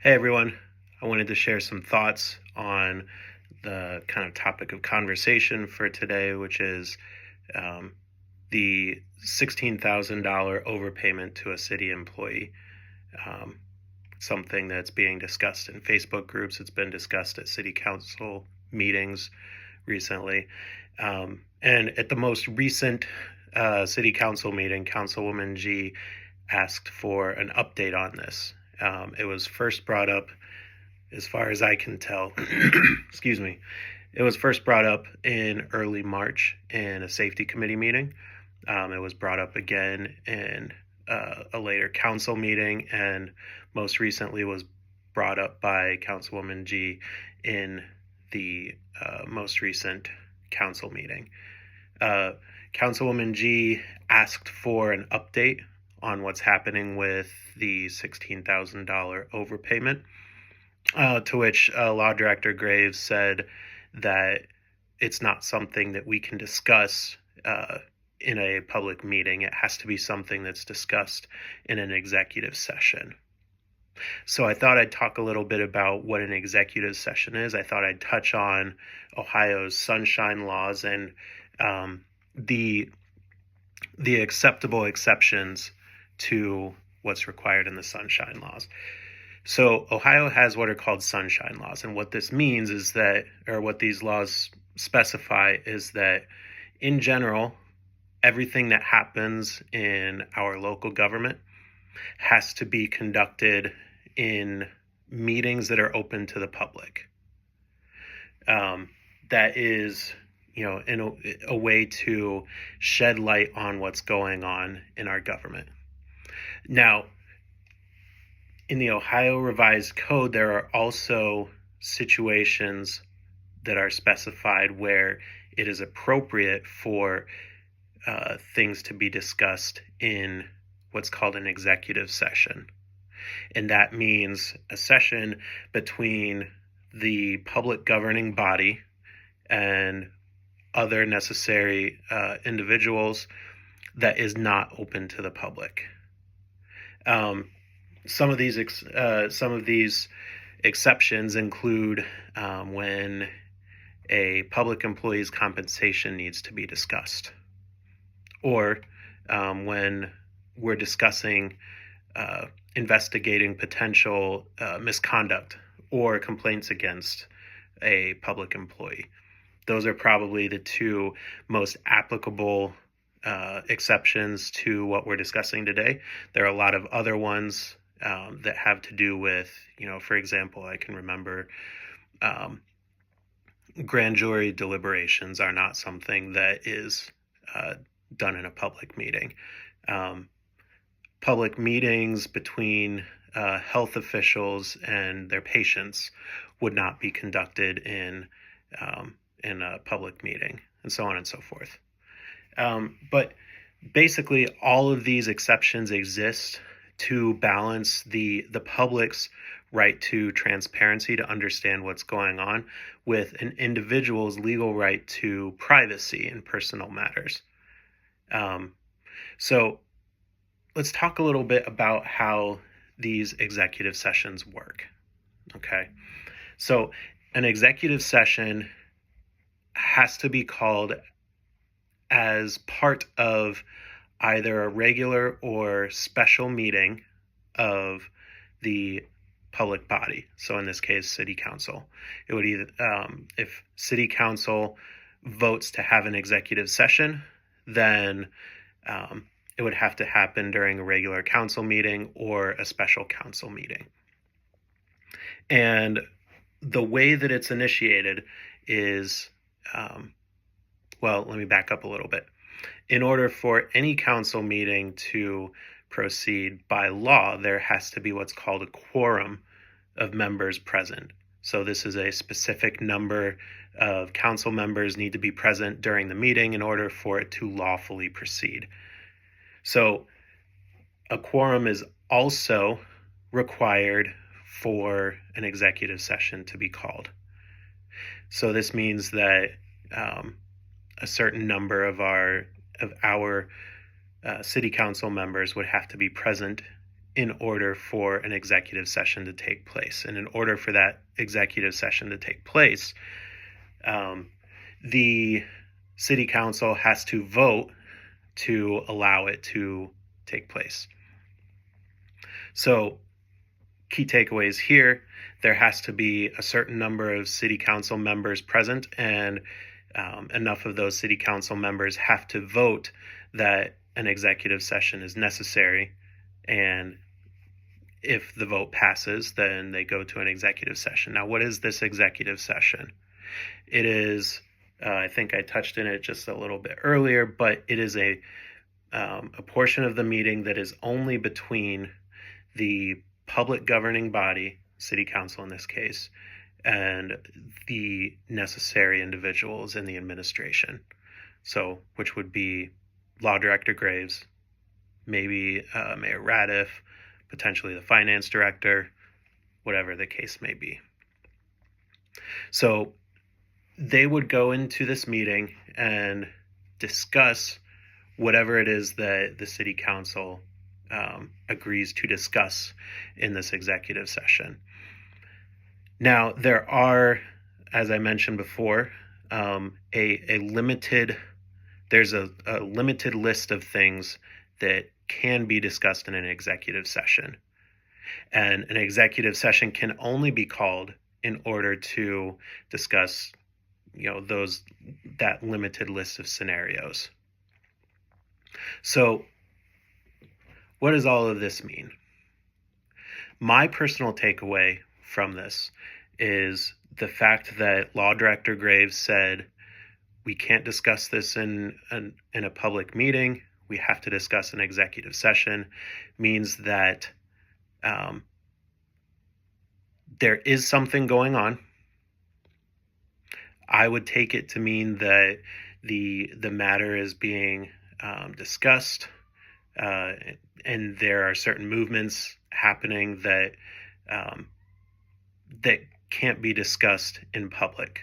Hey everyone, I wanted to share some thoughts on the kind of topic of conversation for today, which is um, the $16,000 overpayment to a city employee. Um, Something that's being discussed in Facebook groups. It's been discussed at city council meetings recently. And at the most recent city council meeting, Councilwoman G asked for an update on this. It was first brought up, as far as I can tell, excuse me, it was first brought up in early March in a safety committee meeting. It was brought up again in a later council meeting, and most recently was brought up by Councilwoman G in the most recent council meeting. Uh, Councilwoman G asked for an update on what's happening with the $16,000 overpayment, to which Law Director Graves said that it's not something that we can discuss in a public meeting. It has to be something that's discussed in an executive session. So I thought I'd talk a little bit about what an executive session is. I thought I'd touch on Ohio's sunshine laws and the acceptable exceptions to what's required in the sunshine laws. So Ohio has what are called sunshine laws, and what this means is that, or what these laws specify is that, in general, everything that happens in our local government has to be conducted in meetings that are open to the public. That is, in a way to shed light on what's going on in our government. Now, in the Ohio Revised Code, there are also situations that are specified where it is appropriate for things to be discussed in what's called an executive session. And that means a session between the public governing body and other necessary individuals that is not open to the public. Some of these exceptions include when a public employee's compensation needs to be discussed, or when we're discussing investigating potential misconduct or complaints against a public employee. Those are probably the two most applicable exceptions to what we're discussing today. There are a lot of other ones that have to do with, for example, I can remember grand jury deliberations are not something that is done in a public meeting. Public meetings between health officials and their patients would not be conducted in a public meeting, and so on and so forth. But basically, all of these exceptions exist to balance the public's right to transparency, to understand what's going on, with an individual's legal right to privacy in personal matters. So let's talk a little bit about how these executive sessions work. Okay, so an executive session has to be called as part of either a regular or special meeting of the public body. So in this case, city council. It would either, if city council votes to have an executive session, then it would have to happen during a regular council meeting or a special council meeting. And the way that it's initiated is, let me back up a little bit. In order for any council meeting to proceed by law, there has to be what's called a quorum of members present. So this is a specific number of council members need to be present during the meeting in order for it to lawfully proceed. So a quorum is also required for an executive session to be called. So this means that a certain number of our city council members would have to be present in order for an executive session to take place. And in order for that executive session to take place, the city council has to vote to allow it to take place. So, key takeaways here: there has to be a certain number of city council members present, and enough of those city council members have to vote that an executive session is necessary. And if the vote passes, then they go to an executive session. Now, what is this executive session? It is, I think I touched on it just a little bit earlier, but it is a portion of the meeting that is only between the public governing body, city council in this case, and the necessary individuals in the administration. So, which would be Law Director Graves, maybe Mayor Radiff, potentially the finance director, whatever the case may be. So they would go into this meeting and discuss whatever it is that the city council agrees to discuss in this executive session. Now, there are, as I mentioned before, there's a limited list of things that can be discussed in an executive session. And an executive session can only be called in order to discuss, that limited list of scenarios. So, what does all of this mean? My personal takeaway from this is the fact that Law Director Graves said, we can't discuss this in a public meeting. We have to discuss an executive session, means that there is something going on. I would take it to mean that the matter is being discussed, and there are certain movements happening that can't be discussed in public.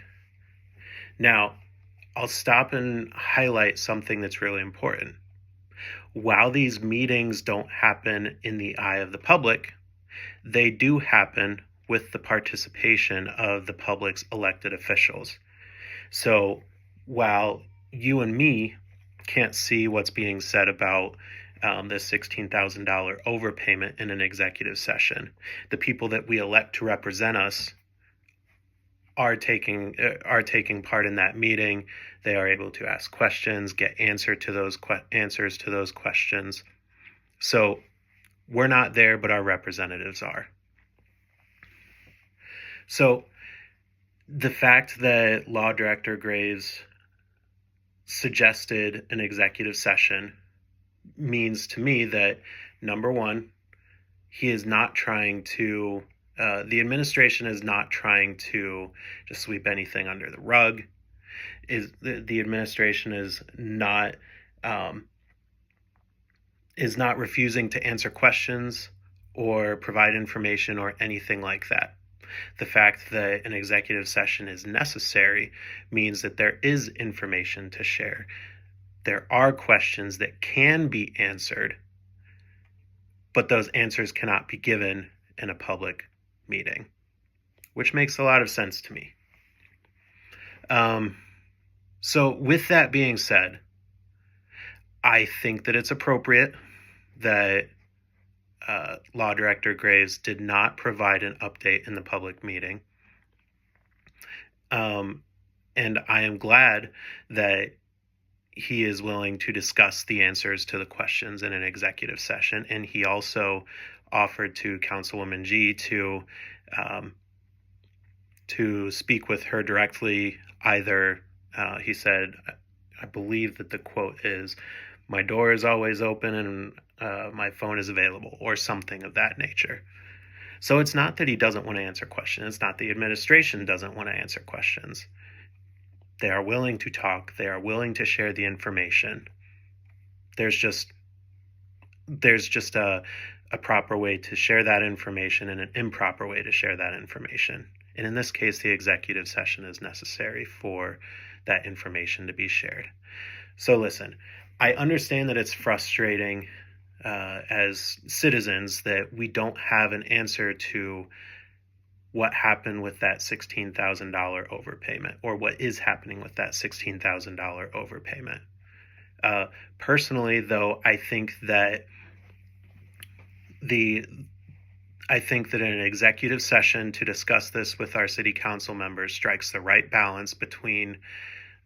Now, I'll stop and highlight something that's really important. While these meetings don't happen in the eye of the public, they do happen with the participation of the public's elected officials. So while you and me can't see what's being said about the $16,000 overpayment in an executive session, the people that we elect to represent us are taking part in that meeting. They are able to ask questions, get answers to those questions. So we're not there, but our representatives are. So the fact that Law Director Graves suggested an executive session means to me that, number one, he is not trying to the administration is not trying to just sweep anything under the rug. The administration is not refusing to answer questions or provide information or anything like that. The fact that an executive session is necessary means that there is information to share. There are questions that can be answered, but those answers cannot be given in a public meeting, which makes a lot of sense to me. So with that being said, I think that it's appropriate that Law Director Graves did not provide an update in the public meeting. And I am glad that he is willing to discuss the answers to the questions in an executive session. And he also offered to Councilwoman G to speak with her directly. Either, he said, I believe that the quote is, "My door is always open and my phone is available," or something of that nature. So it's not that he doesn't want to answer questions. It's not the administration doesn't want to answer questions. They are willing to talk. They are willing to share the information. There's just a proper way to share that information and an improper way to share that information. And in this case, the executive session is necessary for that information to be shared. So listen, I understand that it's frustrating as citizens that we don't have an answer to what happened with that $16,000 overpayment, or what is happening with that $16,000 overpayment. Personally, though, I think that an executive session to discuss this with our city council members strikes the right balance between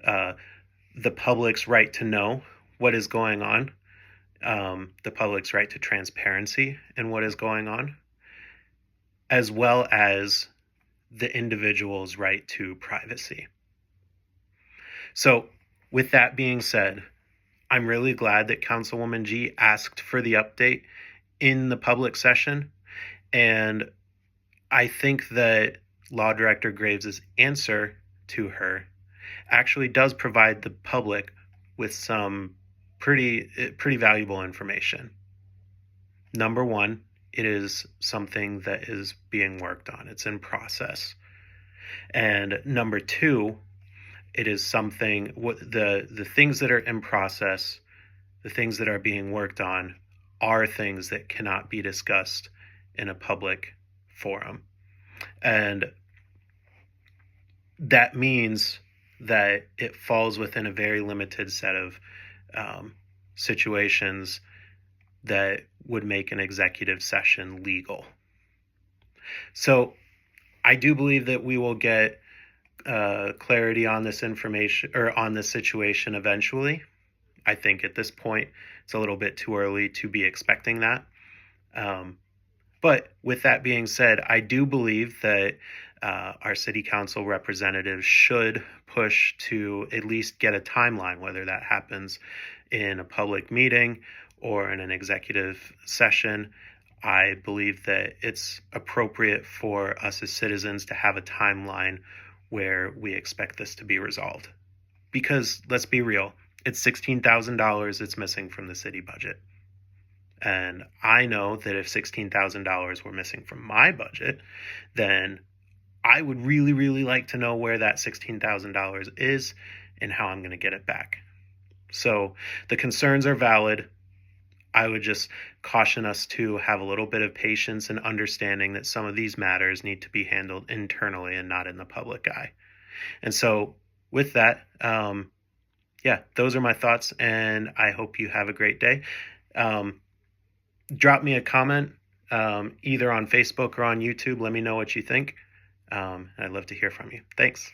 the public's right to know what is going on, the public's right to transparency in what is going on, as well as the individual's right to privacy. So, with that being said, I'm really glad that Councilwoman G asked for the update in the public session, and I think that Law Director Graves's answer to her actually does provide the public with some pretty valuable information. Number one, it is something that is being worked on. It's in process. And number two, it is something, the things that are in process, the things that are being worked on are things that cannot be discussed in a public forum. And that means that it falls within a very limited set of situations that would make an executive session legal. So I do believe that we will get clarity on this information, or on this situation, eventually. I think at this point it's a little bit too early to be expecting that. But with that being said, I do believe that our city council representatives should push to at least get a timeline, whether that happens in a public meeting or in an executive session. I believe that it's appropriate for us as citizens to have a timeline where we expect this to be resolved. Because let's be real, it's $16,000 that's missing from the city budget. And I know that if $16,000 were missing from my budget, then I would really, really like to know where that $16,000 is and how I'm going to get it back. So the concerns are valid. I would just caution us to have a little bit of patience and understanding that some of these matters need to be handled internally and not in the public eye. And so with that, those are my thoughts, and I hope you have a great day. Drop me a comment either on Facebook or on YouTube. Let me know what you think. I'd love to hear from you. Thanks.